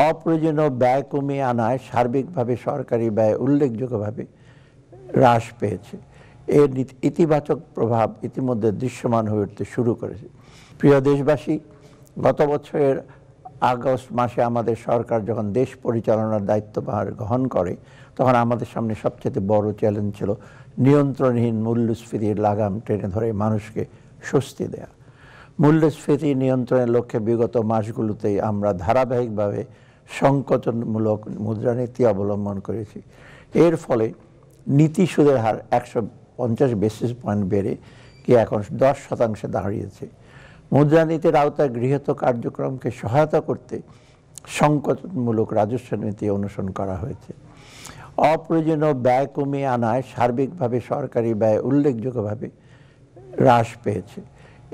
অপ্রয়োজনীয় ব্যয় কমিয়ে আনায় সার্বিকভাবে সরকারি ব্যয় উল্লেখযোগ্যভাবে হ্রাস পেয়েছে। এর ইতিবাচক প্রভাব ইতিমধ্যে দৃশ্যমান হয়ে উঠতে শুরু করেছে। প্রিয় দেশবাসী, গত বছরের আগস্ট মাসে আমাদের সরকার যখন দেশ পরিচালনার দায়িত্বভার গ্রহণ করে, তখন আমাদের সামনে সবচেয়ে বড় চ্যালেঞ্জ ছিল নিয়ন্ত্রণহীন মূল্যস্ফীতির লাগাম টেনে ধরে মানুষকে স্বস্তি দেয়া। মূল্যস্ফীতি নিয়ন্ত্রণের লক্ষ্যে বিগত মাসগুলোতেই আমরা ধারাবাহিকভাবে সংকোচনমূলক মুদ্রানীতি অবলম্বন করেছি। এর ফলে নীতি সুদের হার 150 বেসিস পয়েন্ট বেড়ে গিয়ে এখন 10% দাঁড়িয়েছে। মুদ্রানীতির আওতায় গৃহীত কার্যক্রমকে সহায়তা করতে সংকোচনমূলক রাজস্ব নীতি অনুসরণ করা হয়েছে। অপ্রয়োজনীয় ব্যয় কমিয়ে আনায় সার্বিকভাবে সরকারি ব্যয় উল্লেখযোগ্যভাবে হ্রাস পেয়েছে।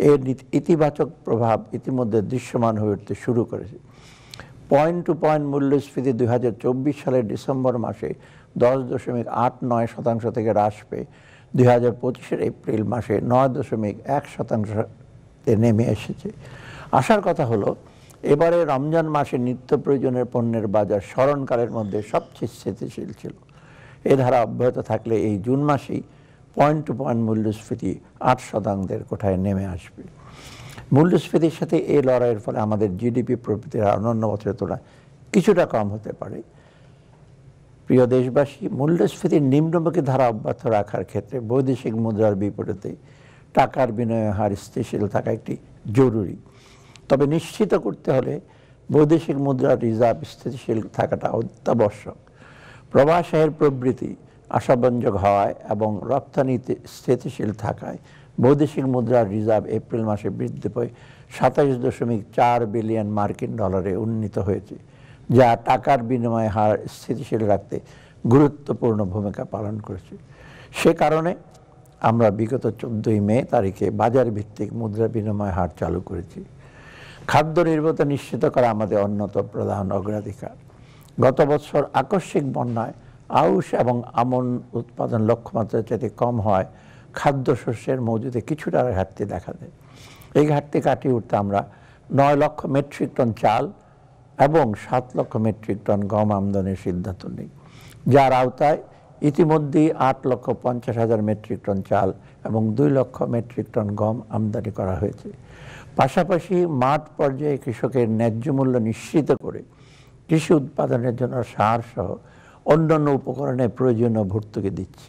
এর ইতিবাচক প্রভাব ইতিমধ্যে দৃশ্যমান হয়ে উঠতে শুরু করেছে। পয়েন্ট টু পয়েন্ট মূল্যস্ফীতি 2024 সালের ডিসেম্বর মাসে 10.89% থেকে হ্রাস পেয়ে 2025-এর এপ্রিল মাসে 9.1%-তে নেমে এসেছে। আসার কথা হলো, এবারে রমজান মাসে নিত্য প্রয়োজনের পণ্যের বাজার স্মরণকালের মধ্যে সবচেয়ে স্থিতিশীল ছিল। এ ধারা অব্যাহত থাকলে এই জুন মাসেই পয়েন্ট টু পয়েন্ট মূল্যস্ফীতি 8%-এর কোঠায় নেমে আসবে। মূল্যস্ফীতির সাথে এই লড়াইয়ের ফলে আমাদের জিডিপি প্রবৃদ্ধির হার অন্যান্য বছরের তুলনায় কিছুটা কম হতে পারে। প্রিয় দেশবাসী, মূল্যস্ফীতির নিম্নমুখী ধারা অব্যাহত রাখার ক্ষেত্রে বৈদেশিক মুদ্রার বিপরীতে টাকার বিনিময় হার স্থিতিশীল থাকা একটি জরুরি। তবে নিশ্চিত করতে হলে বৈদেশিক মুদ্রার রিজার্ভ স্থিতিশীল থাকাটা অত্যাবশ্যক। প্রবাসের প্রবৃদ্ধি আশাব্যঞ্জক হওয়ায় এবং রপ্তানিতে স্থিতিশীল থাকায় বৈদেশিক মুদ্রার রিজার্ভ এপ্রিল মাসে বৃদ্ধি পেয়ে 27.4 বিলিয়ন মার্কিন ডলারে উন্নীত হয়েছে, যা টাকার বিনিময় হার স্থিতিশীল রাখতে গুরুত্বপূর্ণ ভূমিকা পালন করেছে। সে কারণে আমরা বিগত 14 মে তারিখে বাজার ভিত্তিক মুদ্রা বিনিময় হার চালু করেছি। খাদ্য নিরাপত্তা নিশ্চিত করা আমাদের অন্যতম প্রধান অগ্রাধিকার। গত বছর আকস্মিক বন্যায় আউশ এবং আমন উৎপাদন লক্ষ্যমাত্রার চাইতে কম হয় খাদ্যশস্যের মজুদে কিছুটা ঘাটতি দেখা দেয়। এই ঘাটতি কাটিয়ে উঠতে আমরা 9 লক্ষ মেট্রিক টন চাল এবং 7 লক্ষ মেট্রিক টন গম আমদানির সিদ্ধান্ত নিই, যার আওতায় ইতিমধ্যেই 8,50,000 মেট্রিক টন চাল এবং 2 লক্ষ মেট্রিক টন গম আমদানি করা হয়েছে। পাশাপাশি মাঠ পর্যায়ে কৃষকের ন্যায্য মূল্য নিশ্চিত করে কৃষি উৎপাদনের জন্য সার সহ অন্যান্য উপকরণের প্রয়োজনীয় ভর্তুকি দিচ্ছে।